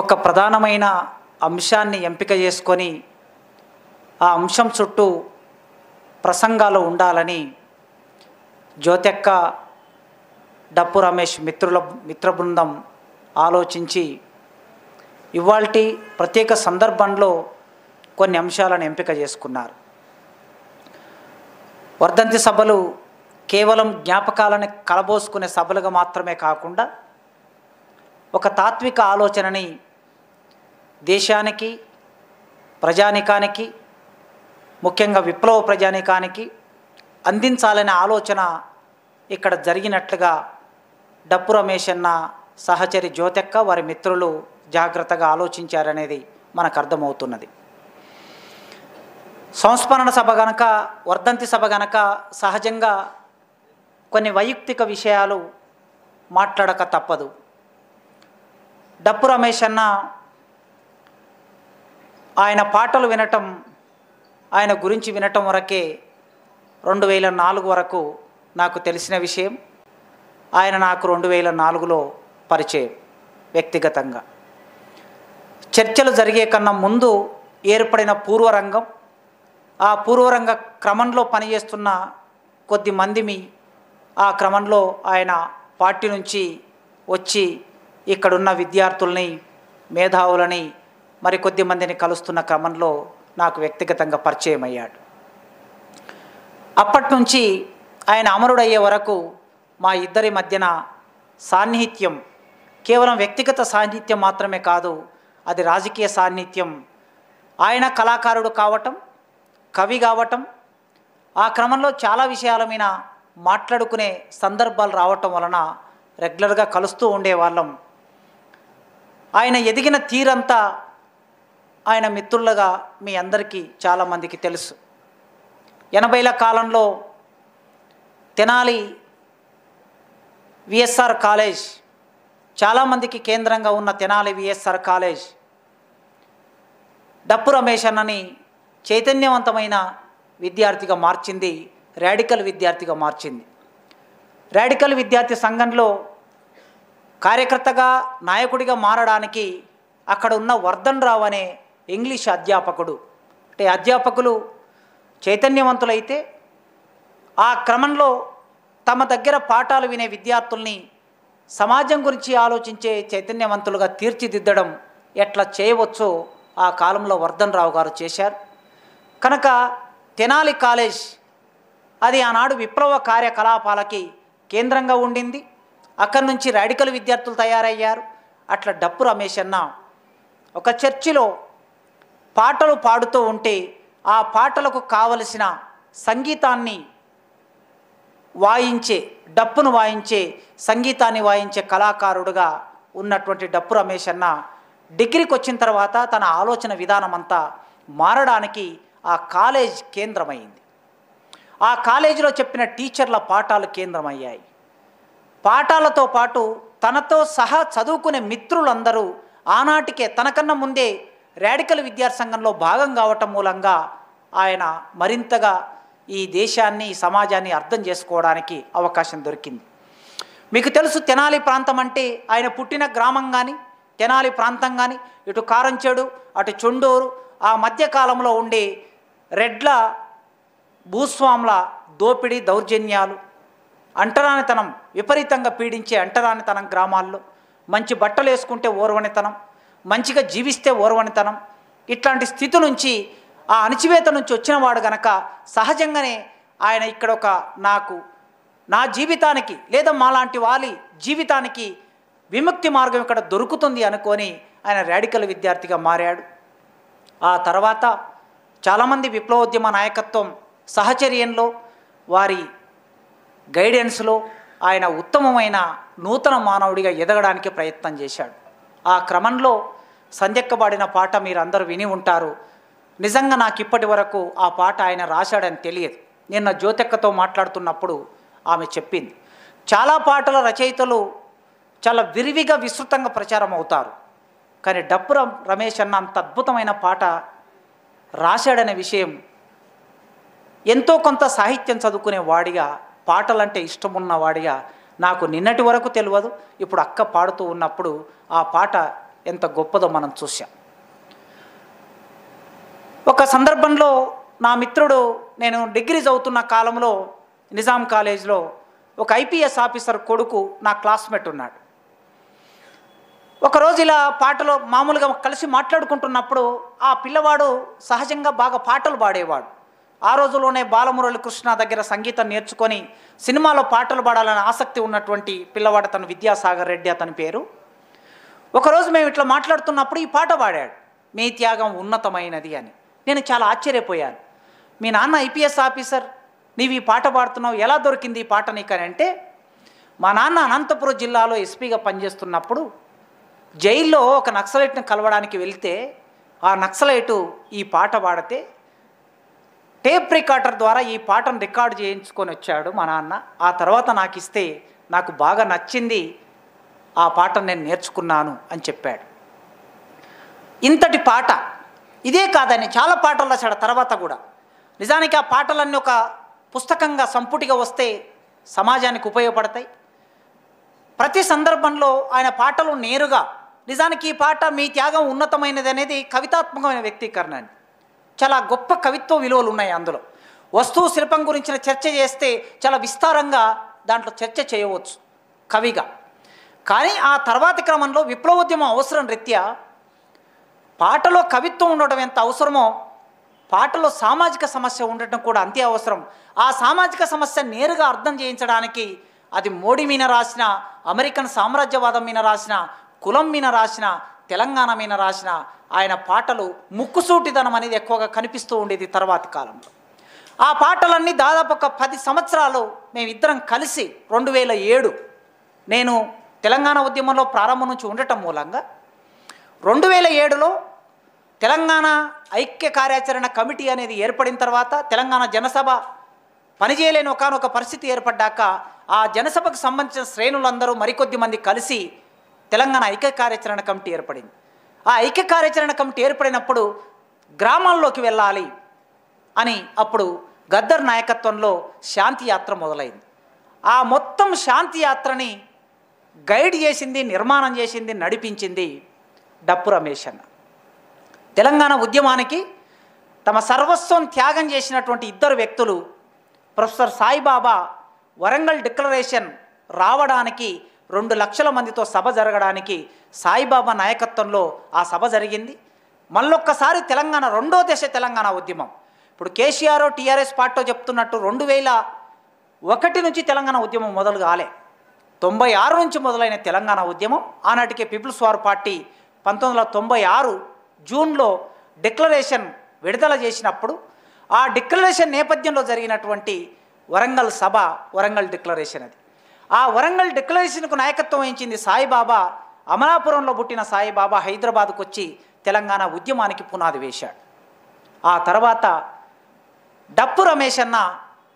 ఒక ప్రధానమైన అంశాన్ని ఎంపిక చేసుకొని ఆ అంశం చుట్టూ ప్రసంగాలు ఉండాలని జ్యోతెక్క, డప్పు రమేష్ మిత్ర బృందం ఆలోచించి ఇవాల్టి ప్రత్యేక సందర్భంలో కొన్ని అంశాలను ఎంపిక చేసుకున్నారు. వర్ధంతి సభలు కేవలం జ్ఞాపకాలను కలబోసుకునే సభలుగా మాత్రమే కాకుండా ఒక తాత్విక ఆలోచనని దేశానికి, ప్రజానికానికి, ముఖ్యంగా విప్లవ ప్రజానికానికి అందించాలనే ఆలోచన ఇక్కడ జరిగినట్లుగా డప్పు రమేష్ అన్న సహచరి జ్యోతెక్క, వారి మిత్రులు జాగ్రత్తగా ఆలోచించారనేది మనకు అర్థమవుతున్నది. సంస్మరణ సభ గనక, వర్ధంతి సభ గనక సహజంగా కొన్ని వైయక్తిక విషయాలు మాట్లాడక తప్పదు. డప్పు రమేష్ అన్న ఆయన పాటలు వినటం, ఆయన గురించి వినటం వరకే 2004 వరకు నాకు తెలిసిన విషయం. ఆయన నాకు 2004లో పరిచయం వ్యక్తిగతంగా. చర్చలు జరిగే కన్నా ముందు ఏర్పడిన పూర్వరంగం, ఆ పూర్వరంగ క్రమంలో పనిచేస్తున్న కొద్ది మందిమి ఆ క్రమంలో ఆయన పార్టీ నుంచి వచ్చి ఇక్కడున్న విద్యార్థుల్ని, మేధావులని, మరి కొద్ది మందిని కలుస్తున్న క్రమంలో నాకు వ్యక్తిగతంగా పరిచయం అయ్యాడు. అప్పటి నుంచి ఆయన అమరుడయ్యే వరకు మా ఇద్దరి మధ్యన సాన్నిహిత్యం కేవలం వ్యక్తిగత సాన్నిహిత్యం మాత్రమే కాదు, అది రాజకీయ సాన్నిహిత్యం. ఆయన కళాకారుడు కావటం, కవి కావటం, ఆ క్రమంలో చాలా విషయాల మీద మాట్లాడుకునే సందర్భాలు రావటం వలన రెగ్యులర్గా కలుస్తూ ఉండేవాళ్ళం. ఆయన ఎదిగిన తీరంతా ఆయన మిత్రులుగా మీ అందరికీ చాలామందికి తెలుసు. 80ల కాలంలో తెనాలి విఎస్ఆర్ కాలేజ్, చాలామందికి కేంద్రంగా ఉన్న తెనాలి విఎస్ఆర్ కాలేజ్ డప్పు రమేష్ అన్నని చైతన్యవంతమైన విద్యార్థిగా మార్చింది, రాడికల్ విద్యార్థిగా మార్చింది. రాడికల్ విద్యార్థి సంఘంలో కార్యకర్తగా, నాయకుడిగా మారడానికి అక్కడ ఉన్న వర్ధన్ రావు అనే ఇంగ్లీష్ అధ్యాపకుడు, అంటే అధ్యాపకులు చైతన్యవంతులైతే ఆ క్రమంలో తమ దగ్గర పాఠాలు వినే విద్యార్థుల్ని సమాజం గురించి ఆలోచించే చైతన్యవంతులుగా తీర్చిదిద్దడం ఎట్లా చేయవచ్చో ఆ కాలంలో వర్ధన్ రావు గారు చేశారు. కనుక తెనాలి కాలేజ్ అది ఆనాడు విప్లవ కార్యకలాపాలకి కేంద్రంగా ఉండింది. అక్కడి నుంచి రాడికల్ విద్యార్థులు తయారయ్యారు. అట్లా డప్పు రమేష్ అన్న ఒక చర్చిలో పాటలు పాడుతూ ఉంటే ఆ పాటలకు కావలసిన సంగీతాన్ని వాయించే, డప్పును వాయించే, సంగీతాన్ని వాయించే కళాకారుడుగా ఉన్నటువంటి డప్పు రమేష్ అన్న డిగ్రీకి వచ్చిన తర్వాత తన ఆలోచన విధానం అంతా మారడానికి ఆ కాలేజ్ కేంద్రమైంది. ఆ కాలేజీలో చెప్పిన టీచర్ల పాఠాలు కేంద్రమయ్యాయి. పాఠాలతో పాటు తనతో సహా చదువుకునే మిత్రులందరూ ఆనాటికే తనకన్నా ముందే రాడికల్ విద్యార్థి సంఘంలో భాగం కావటం మూలంగా ఆయన మరింతగా ఈ దేశాన్ని, సమాజాన్ని అర్థం చేసుకోవడానికి అవకాశం దొరికింది. మీకు తెలుసు తెనాలి ప్రాంతం అంటే ఆయన పుట్టిన గ్రామం కానీ తెనాలి ప్రాంతం కానీ ఇటు కారంచేడు అటు చొండూరు ఆ మధ్యకాలంలో ఉండే రెడ్ల భూస్వాముల దోపిడీ దౌర్జన్యాలు, అంటరానితనం విపరీతంగా పీడించే అంటరానితనం గ్రామాల్లో, మంచి బట్టలు వేసుకుంటే ఓర్వనితనం, మంచిగా జీవిస్తే ఓర్వనితనం, ఇట్లాంటి స్థితి నుంచి ఆ అణచివేత నుంచి వచ్చినవాడు గనక సహజంగానే ఆయన ఇక్కడ ఒక నా జీవితానికి లేదా మాలాంటి వాళ్ళ జీవితానికి విముక్తి మార్గం ఇక్కడ దొరుకుతుంది అనుకొని ఆయన రాడికల్ విద్యార్థిగా మారాడు. ఆ తర్వాత చాలామంది విప్లవోద్యమ నాయకత్వం సహచర్యంలో వారి గైడెన్స్లో ఆయన ఉత్తమమైన నూతన మానవుడిగా ఎదగడానికి ప్రయత్నం చేశాడు. ఆ క్రమంలో సంధ్యక్కబాడిన పాట మీరు అందరూ విని ఉంటారు. నిజంగా నాకు ఇప్పటి వరకు ఆ పాట ఆయన రాశాడని తెలియదు. నిన్న జ్యోతెక్కతో మాట్లాడుతున్నప్పుడు ఆమె చెప్పింది, చాలా పాటల రచయితలు చాలా విరివిగా విస్తృతంగా ప్రచారం అవుతారు, కానీ డప్పు రమేష్ అన్న అంత అద్భుతమైన పాట రాశాడనే విషయం ఎంతో కొంత సాహిత్యం చదువుకునే వాడిగా, పాటలంటే ఇష్టమున్న వాడిగా నాకు నిన్నటి వరకు తెలియదు. ఇప్పుడు అక్క పాడుతూ ఉన్నప్పుడు ఆ పాట ఎంత గొప్పదో మనం చూసాం. ఒక సందర్భంలో నా మిత్రుడు, నేను డిగ్రీ చదువుతున్న కాలంలో నిజాం కాలేజ్లో ఒక ఐపీఎస్ ఆఫీసర్ కొడుకు నా క్లాస్మేట్ ఉన్నాడు. ఒకరోజు ఇలా పాటలో మామూలుగా కలిసి మాట్లాడుకుంటున్నప్పుడు ఆ పిల్లవాడు సహజంగా బాగా పాటలు పాడేవాడు. ఆ రోజుల్లోనే బాలమురళి కృష్ణ దగ్గర సంగీతం నేర్చుకొని సినిమాలో పాటలు పాడాలని ఆసక్తి ఉన్నటువంటి పిల్లవాడు తను విద్యాసాగర్ రెడ్డి అతని పేరు. ఒకరోజు మేము ఇట్లా మాట్లాడుతున్నప్పుడు ఈ పాట పాడాడు, మీ త్యాగం ఉన్నతమైనది అని. నేను చాలా ఆశ్చర్యపోయాను. మీ నాన్న ఐపీఎస్ ఆఫీసర్, నీవు ఈ పాట పాడుతున్నావు, ఎలా దొరికింది ఈ పాట నీకని అంటే, మా నాన్న అనంతపురం జిల్లాలో ఎస్పీగా పనిచేస్తున్నప్పుడు జైల్లో ఒక నక్సలైట్ని కలవడానికి వెళ్తే ఆ నక్సలైటు ఈ పాట పాడితే టేప్ రికార్డర్ ద్వారా ఈ పాటను రికార్డు చేయించుకొని వచ్చాడు మా నాన్న. ఆ తర్వాత నాకు ఇస్తే నాకు బాగా నచ్చింది, ఆ పాటను నేను నేర్చుకున్నాను అని చెప్పాడు. ఇంతటి పాట ఇదే కాదని చాలా పాటలు రాశాడు తర్వాత కూడా. నిజానికి ఆ పాటలన్నీ ఒక పుస్తకంగా సంపుటిగా వస్తే సమాజానికి ఉపయోగపడతాయి. ప్రతి సందర్భంలో ఆయన పాటలు నేరుగా, నిజానికి ఈ పాట మీ త్యాగం ఉన్నతమైనది అనేది కవితాత్మకమైన వ్యక్తీకరణ అండి. చాలా గొప్ప కవిత్వ విలువలు ఉన్నాయి అందులో. వస్తువు శిల్పం గురించిన చర్చ చేస్తే చాలా విస్తారంగా దాంట్లో చర్చ చేయవచ్చు కవిగా. కానీ ఆ తర్వాతి క్రమంలో విప్లవోద్యమం అవసరం రీత్యా పాటలో కవిత్వం ఉండడం ఎంత అవసరమో పాటలో సామాజిక సమస్య ఉండటం కూడా అంతే అవసరం. ఆ సామాజిక సమస్య నేరుగా అర్థం చేయించడానికి అది మోడీ మీద రాసిన, అమెరికన్ సామ్రాజ్యవాదం మీద రాసిన, కులం మీద రాసిన, తెలంగాణ మీద రాసిన ఆయన పాటలు ముక్కుసూటిదనం అనేది ఎక్కువగా కనిపిస్తూ ఉండేది తర్వాతి కాలంలో. ఆ పాటలన్నీ దాదాపు ఒక 10 సంవత్సరాలు మేమిద్దరం కలిసి 2007 నేను తెలంగాణ ఉద్యమంలో ప్రారంభం నుంచి ఉండటం మూలంగా 2007లో తెలంగాణ ఐక్య కార్యాచరణ కమిటీ అనేది ఏర్పడిన తర్వాత తెలంగాణ జనసభ పనిచేయలేని ఒకానొక పరిస్థితి ఏర్పడ్డాక ఆ జనసభకు సంబంధించిన శ్రేణులందరూ మరికొద్ది మంది కలిసి తెలంగాణ ఐక్య కార్యాచరణ కమిటీ ఏర్పడింది. ఆ ఐక్య కార్యాచరణ కమిటీ ఏర్పడినప్పుడు గ్రామాల్లోకి వెళ్ళాలి అని అప్పుడు గద్దర్ నాయకత్వంలో శాంతి యాత్ర మొదలైంది. ఆ మొత్తం శాంతి యాత్రని గైడ్ చేసింది, నిర్మాణం చేసింది, నడిపించింది డప్పు రమేష్ అన్న. తెలంగాణ ఉద్యమానికి తమ సర్వస్వం త్యాగం చేసినటువంటి ఇద్దరు వ్యక్తులు, ప్రొఫెసర్ సాయిబాబా వరంగల్ డిక్లరేషన్ రావడానికి 2 లక్షల మందితో సభ జరగడానికి సాయిబాబా నాయకత్వంలో ఆ సభ జరిగింది. మళ్ళొక్కసారి తెలంగాణ రెండో దశ తెలంగాణ ఉద్యమం. ఇప్పుడు కేసీఆర్ టీఆర్ఎస్ పార్టీ చెప్తున్నట్టు 2001 నుంచి తెలంగాణ ఉద్యమం మొదలు కాలే, 96 నుంచి మొదలైన తెలంగాణ ఉద్యమం. ఆనాటికే పీపుల్స్ వార్ పార్టీ 1996 జూన్లో డిక్లరేషన్ విడుదల చేసినప్పుడు ఆ డిక్లరేషన్ నేపథ్యంలో జరిగినటువంటి వరంగల్ సభ వరంగల్ డిక్లరేషన్. అది ఆ వరంగల్ డిక్లరేషన్కు నాయకత్వం వహించింది సాయిబాబా. అమలాపురంలో పుట్టిన సాయిబాబా హైదరాబాద్కు వచ్చి తెలంగాణ ఉద్యమానికి పునాది వేశాడు. ఆ తర్వాత డప్పు రమేష్ అన్న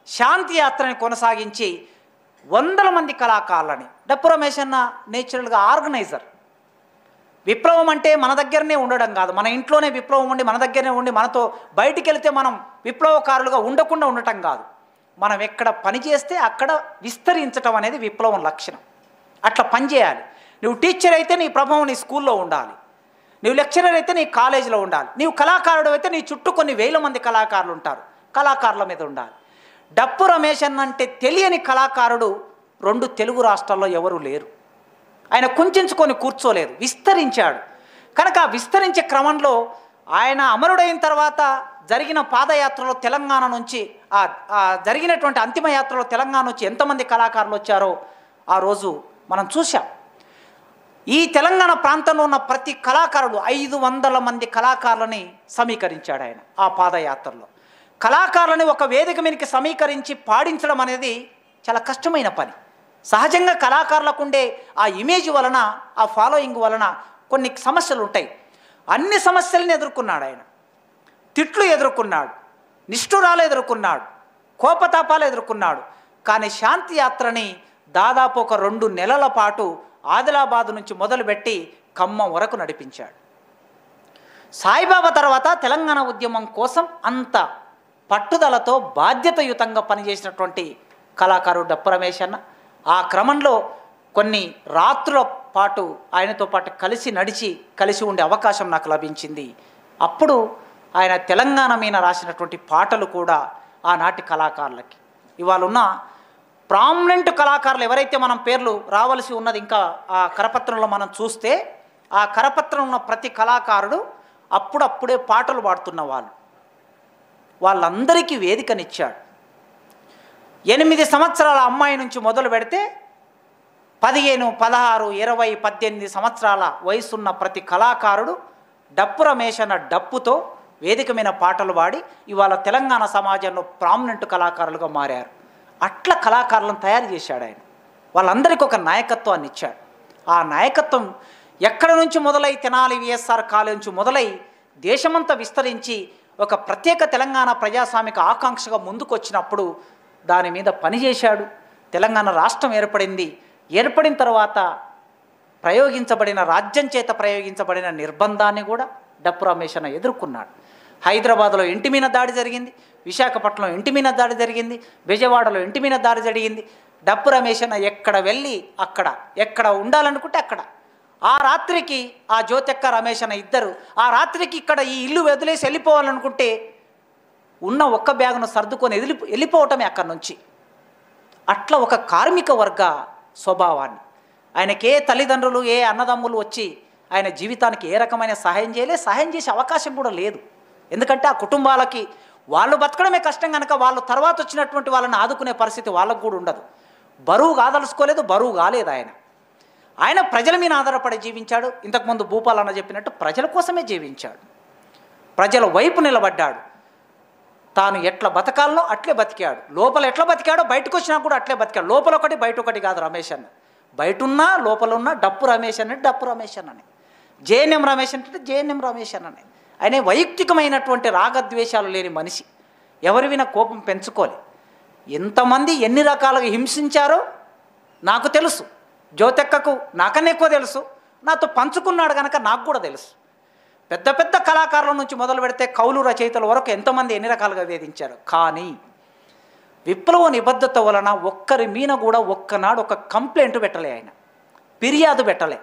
శాంతి యాత్రని కొనసాగించి 100 మంది కళాకారులని, డప్పు రమేష్ అన్న నేచురల్గా ఆర్గనైజర్. విప్లవం అంటే మన దగ్గరనే ఉండడం కాదు, మన ఇంట్లోనే విప్లవం ఉండి మన దగ్గరనే ఉండి మనతో బయటికి వెళితే మనం విప్లవకారులుగా ఉండకుండా ఉండటం కాదు, మనం ఎక్కడ పని చేస్తే అక్కడ విస్తరించటం అనేది విప్లవం లక్షణం. అట్లా పనిచేయాలి. నువ్వు టీచర్ అయితే నీ ప్రభావం నీ స్కూల్లో ఉండాలి, నువ్వు లెక్చరర్ అయితే నీ కాలేజీలో ఉండాలి, నీవు కళాకారుడు అయితే నీ చుట్టూ కొన్ని వేల మంది కళాకారులు ఉంటారు, కళాకారుల మీద ఉండాలి. డప్పు రమేష్ అంటే తెలియని కళాకారుడు 2 తెలుగు రాష్ట్రాల్లో ఎవరు లేరు. ఆయన కుంచుకొని కూర్చోలేదు, విస్తరించాడు. కనుక ఆ విస్తరించే క్రమంలో ఆయన అమరుడైన తర్వాత జరిగిన పాదయాత్రలో తెలంగాణ నుంచి జరిగినటువంటి అంతిమ యాత్రలో తెలంగాణ నుంచి ఎంతమంది కళాకారులు వచ్చారో ఆ రోజు మనం చూసాం. ఈ తెలంగాణ ప్రాంతంలో ఉన్న ప్రతి కళాకారుడు 500 మంది కళాకారులని సమీకరించాడు ఆయన ఆ పాదయాత్రలో. కళాకారులని ఒక వేదిక మీదకి సమీకరించి పాడించడం అనేది చాలా కష్టమైన పని. సహజంగా కళాకారులకు ఉండే ఆ ఇమేజ్ వలన, ఆ ఫాలోయింగ్ వలన కొన్ని సమస్యలు ఉంటాయి. అన్ని సమస్యలను ఎదుర్కొన్నాడు ఆయన. తిట్లు ఎదుర్కొన్నాడు, నిష్ఠురాలు ఎదుర్కొన్నాడు, కోపతాపాలు ఎదుర్కొన్నాడు. కానీ శాంతి యాత్రని దాదాపు ఒక 2 నెలల పాటు ఆదిలాబాద్ నుంచి మొదలుపెట్టి ఖమ్మం వరకు నడిపించాడు. సాయిబాబా తర్వాత తెలంగాణ ఉద్యమం కోసం అంత పట్టుదలతో బాధ్యతయుతంగా పనిచేసినటువంటి కళాకారుడు డప్పు రమేష్ అన్న. ఆ క్రమంలో కొన్ని రాత్రుల పాటు ఆయనతో పాటు కలిసి ఉండే అవకాశం నాకు లభించింది. అప్పుడు ఆయన తెలంగాణ మీద రాసినటువంటి పాటలు కూడా ఆనాటి కళాకారులకి, ఇవాళ ఉన్న ప్రామినెంట్ కళాకారులు ఎవరైతే మనం పేర్లు రావాల్సి ఉన్నది ఇంకా ఆ కరపత్రంలో మనం చూస్తే, ఆ కరపత్రం ఉన్న ప్రతి కళాకారుడు అప్పుడప్పుడే పాటలు పాడుతున్న వాళ్ళందరికీ వేదికనిచ్చాడు. 8 సంవత్సరాల అమ్మాయి నుంచి మొదలు పెడితే 15, 16, 20, 18 సంవత్సరాల వయసున్న ప్రతి కళాకారుడు డప్పు రమేష్ అన్న డప్పుతో వేదిక మీద పాటలు పాడి ఇవాళ తెలంగాణ సమాజంలో ప్రామినెంట్ కళాకారులుగా మారారు. అట్లా కళాకారులను తయారు చేశాడు ఆయన. వాళ్ళందరికీ ఒక నాయకత్వాన్ని ఇచ్చాడు. ఆ నాయకత్వం ఎక్కడ నుంచి మొదలై తెనాలి విఎస్ఆర్ కాలేజ్ నుంచి మొదలై దేశమంతా విస్తరించి ఒక ప్రత్యేక తెలంగాణ ప్రజాస్వామిక ఆకాంక్షగా ముందుకు వచ్చినప్పుడు దాని మీద పనిచేశాడు. తెలంగాణ రాష్ట్రం ఏర్పడిన తర్వాత ప్రయోగించబడిన రాజ్యం చేత ప్రయోగించబడిన నిర్బంధాన్ని కూడా డప్పు రమేష్ అన్న ఎదుర్కొన్నాడు. హైదరాబాద్లో ఇంటి మీద దాడి జరిగింది, విశాఖపట్నంలో ఇంటి మీద దాడి జరిగింది, విజయవాడలో ఇంటి మీద దాడి జరిగింది. డప్పు రమేష్ అన్న ఎక్కడ వెళ్ళి అక్కడ, ఎక్కడ ఉండాలనుకుంటే అక్కడ. ఆ రాత్రికి ఆ జ్యోతెక్క రమేష్ అన్న ఇద్దరు ఆ రాత్రికి ఇక్కడ ఈ ఇల్లు వదిలేసి వెళ్ళిపోవాలనుకుంటే ఉన్న ఒక్క బ్యాగును సర్దుకొని వెళ్ళిపోవటమే అక్కడి నుంచి. అట్లా ఒక కార్మిక వర్గ స్వభావాన్ని, ఆయనకే తల్లిదండ్రులు ఏ అన్నదమ్ములు వచ్చి ఆయన జీవితానికి ఏ రకమైన సహాయం చేసే అవకాశం కూడా లేదు. ఎందుకంటే ఆ కుటుంబాలకి వాళ్ళు బతకడమే కష్టం కనుక వాళ్ళు తర్వాత వచ్చినటువంటి వాళ్ళని ఆదుకునే పరిస్థితి వాళ్ళకు కూడా ఉండదు. బరువు కాదలుచుకోలేదు, బరువు కాలేదు ఆయన ప్రజల మీద ఆధారపడి జీవించాడు. ఇంతకుముందు భూపాలన్న చెప్పినట్టు ప్రజల కోసమే జీవించాడు, ప్రజల వైపు నిలబడ్డాడు. తాను ఎట్లా బతకాలనో అట్లే బతికాడు. లోపల ఎట్లా బతికాడో బయటకు వచ్చినా కూడా అట్లే బతికాడు. లోపల ఒకటి బయట ఒకటి కాదు రమేష్ అన్న. బయట ఉన్నా లోపల ఉన్న డప్పు రమేష్ అన్నట్టు డప్పు రమేష్ అన్నని, జేఎన్ఎం రమేష్ అంటే జేఎన్ఎం రమేష్ అన్నని. ఆయన వైయక్తికమైనటువంటి రాగద్వేషాలు లేని మనిషి, ఎవరి వినా కోపం పెంచుకోలే. ఎంతమంది ఎన్ని రకాలుగా హింసించారో నాకు తెలుసు, జ్యోతెక్కకు నాకన్నా ఎక్కువ తెలుసు, నాతో పంచుకున్నాడు కనుక నాకు కూడా తెలుసు. పెద్ద పెద్ద కళాకారుల నుంచి మొదలు పెడితే కౌలు రచయితల వరకు ఎంతమంది ఎన్ని రకాలుగా వేధించారు. కానీ విప్లవ నిబద్ధత వలన ఒక్కరి మీద కూడా ఒక్కనాడు ఒక కంప్లైంట్ పెట్టలే, ఆయన ఫిర్యాదు పెట్టలే.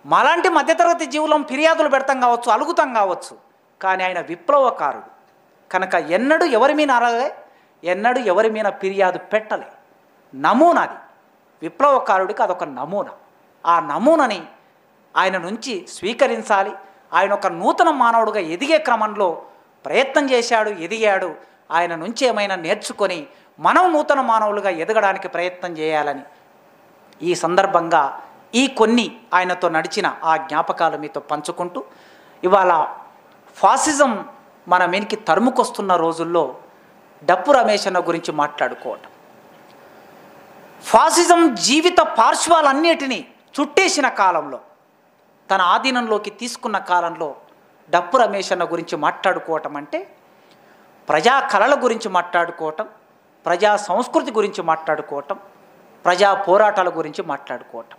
మాలాంటి మధ్యతరగతి జీవులం ఫిర్యాదులు పెడతాం కావచ్చు, అలుగుతాం కావచ్చు, కానీ ఆయన విప్లవకారుడు కనుక ఎన్నడూ ఎవరి మీద అరలే, ఎన్నడూ ఎవరి మీద ఫిర్యాదు పెట్టలే. నమూనాది విప్లవకారుడికి అదొక నమూనా. ఆ నమూనాని ఆయన నుంచి స్వీకరించాలి. ఆయన ఒక నూతన మానవుడిగా ఎదిగే క్రమంలో ప్రయత్నం చేశాడు, ఎదిగాడు. ఆయన నుంచి ఏమైనా నేర్చుకొని మనం నూతన మానవులుగా ఎదగడానికి ప్రయత్నం చేయాలని ఈ సందర్భంగా ఈ కొన్ని ఆయనతో నడిచిన ఆ జ్ఞాపకాలు మీతో పంచుకుంటూ, ఇవాళ ఫాసిజం మన మీనికి తరుముకొస్తున్న రోజుల్లో డప్పు రమేష్ అన్న గురించి మాట్లాడుకోవటం, ఫాసిజం జీవిత పార్శ్వాలన్నిటినీ చుట్టేసిన కాలంలో, తన ఆధీనంలోకి తీసుకున్న కాలంలో డప్పు రమేష్ అన్న గురించి మాట్లాడుకోవటం అంటే ప్రజా కళల గురించి మాట్లాడుకోవటం, ప్రజా సంస్కృతి గురించి మాట్లాడుకోవటం, ప్రజా పోరాటాల గురించి మాట్లాడుకోవటం.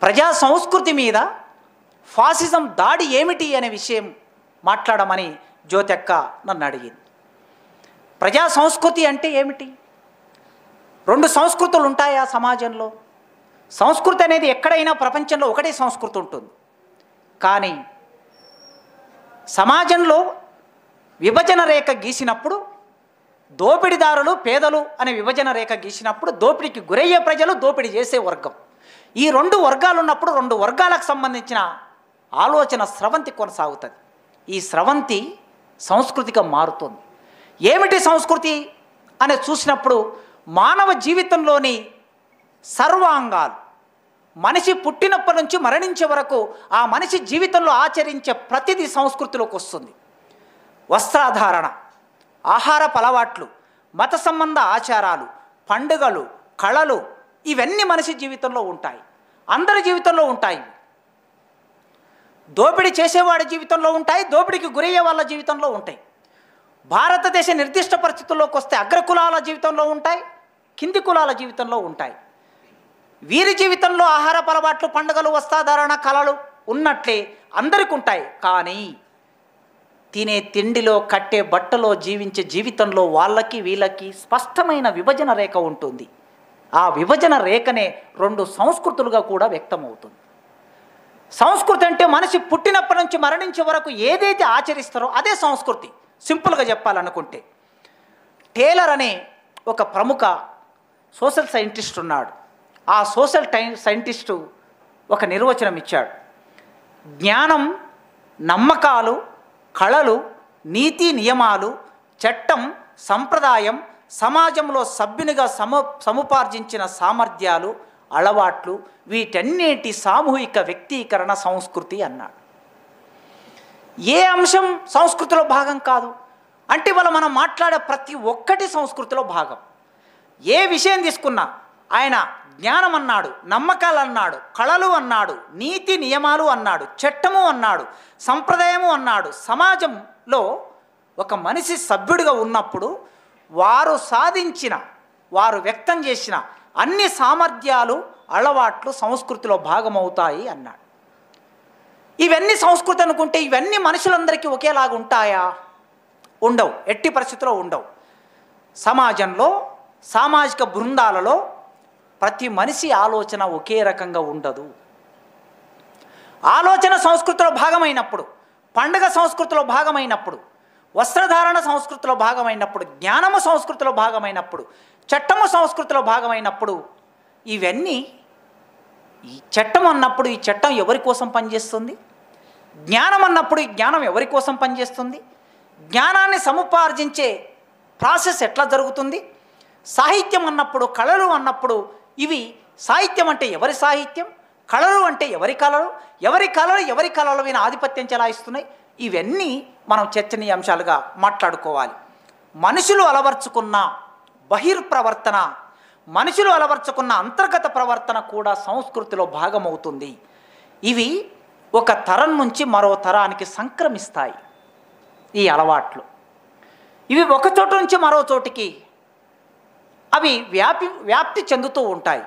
ప్రజా సంస్కృతి మీద ఫాసిజం దాడి ఏమిటి అనే విషయం మాట్లాడమని జ్యోతెక్క నన్ను అడిగింది. ప్రజా సంస్కృతి అంటే ఏమిటి? 2 సంస్కృతులు ఉంటాయా సమాజంలో? సంస్కృతి అనేది ఎక్కడైనా ప్రపంచంలో ఒకటే సంస్కృతి ఉంటుంది. కానీ సమాజంలో విభజన రేఖ గీసినప్పుడు దోపిడీదారులు పేదలు అనే విభజన రేఖ గీసినప్పుడు దోపిడీకి గురయ్యే ప్రజలు, దోపిడీ చేసే వర్గం, ఈ రెండు వర్గాలు ఉన్నప్పుడు రెండు వర్గాలకు సంబంధించిన ఆలోచన స్రవంతి కొనసాగుతుంది. ఈ స్రవంతి సంస్కృతిగా మారుతుంది. ఏమిటి సంస్కృతి అని చూసినప్పుడు మానవ జీవితంలోని సర్వాంగాలు, మనిషి పుట్టినప్పటి నుంచి మరణించే వరకు ఆ మనిషి జీవితంలో ఆచరించే ప్రతిదీ సంస్కృతిలోకి వస్తుంది. వస్త్రధారణ, ఆహారపు అలవాట్లు, మత సంబంధ ఆచారాలు, పండుగలు, కళలు, ఇవన్నీ మనిషి జీవితంలో ఉంటాయి. అందరి జీవితంలో ఉంటాయి. దోపిడీ చేసేవాడి జీవితంలో ఉంటాయి, దోపిడీకి గురయ్యే వాళ్ళ జీవితంలో ఉంటాయి. భారతదేశ నిర్దిష్ట పరిస్థితుల్లోకి వస్తే అగ్రకులాల జీవితంలో ఉంటాయి, కింది కులాల జీవితంలో ఉంటాయి. వీరి జీవితంలో ఆహారపు అలవాట్లు, పండుగలు, వస్త్రధారణ, కళలు ఉన్నట్లే అందరికీ ఉంటాయి. కానీ తినే తిండిలో, కట్టే బట్టలో, జీవించే జీవితంలో వాళ్ళకి వీళ్ళకి స్పష్టమైన విభజన రేఖ ఉంటుంది. ఆ విభజన రేఖనే రెండు సంస్కృతులుగా కూడా వ్యక్తమవుతుంది. సంస్కృతి అంటే మనిషి పుట్టినప్పటి నుంచి మరణించే వరకు ఏదైతే ఆచరిస్తారో అదే సంస్కృతి. సింపుల్గా చెప్పాలనుకుంటే టేలర్ అనే ఒక ప్రముఖ సోషల్ సైంటిస్ట్ ఉన్నాడు. ఆ సోషల్ సైంటిస్టు ఒక నిర్వచనం ఇచ్చాడు. జ్ఞానం, నమ్మకాలు, కళలు, నీతి నియమాలు, చట్టం, సంప్రదాయం, సమాజంలో సభ్యునిగా సముపార్జించిన సామర్థ్యాలు, అలవాట్లు, వీటన్నిటి సామూహిక వ్యక్తీకరణ సంస్కృతి అన్నాడు. ఏ అంశం సంస్కృతిలో భాగం కాదు అంటే ఇవాళ మనం మాట్లాడే ప్రతి ఒక్కటి సంస్కృతిలో భాగం. ఏ విషయం తీసుకున్నా ఆయన జ్ఞానం అన్నాడు, నమ్మకాలు అన్నాడు, కళలు అన్నాడు, నీతి నియమాలు అన్నాడు, చట్టము అన్నాడు, సంప్రదాయము అన్నాడు. సమాజంలో ఒక మనిషి సభ్యుడిగా ఉన్నప్పుడు వారు సాధించిన, వారు వ్యక్తం చేసిన అన్ని సామర్థ్యాలు, అలవాట్లు సంస్కృతిలో భాగమవుతాయి అన్నాడు. ఇవన్నీ సంస్కృతి అనుకుంటే ఇవన్నీ మనుషులందరికీ ఒకేలాగా ఉంటాయా? ఉండవు, ఎట్టి పరిస్థితిలో ఉండవు. సమాజంలో, సామాజిక బృందాలలో ప్రతి మనిషి ఆలోచన ఒకే రకంగా ఉండదు. ఆలోచన సంస్కృతిలో భాగమైనప్పుడు, పండుగ సంస్కృతిలో భాగమైనప్పుడు, వస్త్రధారణ సంస్కృతిలో భాగమైనప్పుడు, జ్ఞానము సంస్కృతిలో భాగమైనప్పుడు, చట్టము సంస్కృతిలో భాగమైనప్పుడు ఇవన్నీ, ఈ చట్టం అన్నప్పుడు ఈ చట్టం ఎవరి కోసం పనిచేస్తుంది? జ్ఞానం అన్నప్పుడు ఈ జ్ఞానం ఎవరి కోసం పనిచేస్తుంది? జ్ఞానాన్ని సముపార్జించే ప్రాసెస్ ఎట్లా జరుగుతుంది? సాహిత్యం అన్నప్పుడు, కళలు అన్నప్పుడు ఇవి సాహిత్యం అంటే ఎవరి సాహిత్యం, కళలు అంటే ఎవరి కళలు, ఎవరి కళల మీద ఆధిపత్యం చెలాయిస్తున్నాయి? ఇవన్నీ మనం చర్చనీయాంశాలుగా మాట్లాడుకోవాలి. మనుషులు అలవర్చుకున్న బహిర్ప్రవర్తన, మనుషులు అలవర్చుకున్న అంతర్గత ప్రవర్తన కూడా సంస్కృతిలో భాగమవుతుంది. ఇవి ఒక తరం నుంచి మరో తరానికి సంక్రమిస్తాయి. ఈ అలవాట్లు ఇవి ఒక చోటు నుంచి మరో చోటికి అవి వ్యాప్తి చెందుతూ ఉంటాయి.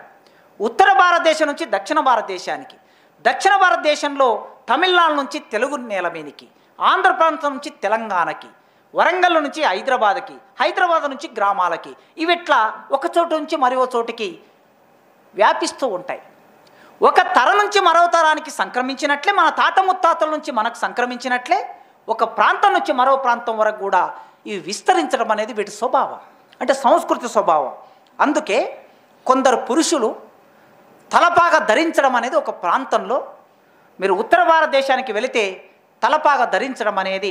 ఉత్తర భారతదేశం నుంచి దక్షిణ భారతదేశానికి, దక్షిణ భారతదేశంలో తమిళనాడు నుంచి తెలుగు నేల మీదకి, ఆంధ్ర ప్రాంతం నుంచి తెలంగాణకి, వరంగల్ నుంచి హైదరాబాద్కి, హైదరాబాద్ నుంచి గ్రామాలకి, ఇవి ఇట్లా ఒక చోటు నుంచి మరో చోటికి వ్యాపిస్తూ ఉంటాయి. ఒక తరం నుంచి మరో తరానికి సంక్రమించినట్లే, మన తాత ముత్తాతల నుంచి మనకు సంక్రమించినట్లే ఒక ప్రాంతం నుంచి మరో ప్రాంతం వరకు కూడా ఇవి విస్తరించడం అనేది వీటి స్వభావం, అంటే సంస్కృతి స్వభావం. అందుకే కొందరు పురుషులు తలపాగా ధరించడం అనేది ఒక ప్రాంతంలో, మీరు ఉత్తర భారతదేశానికి వెళితే తలపాగా ధరించడం అనేది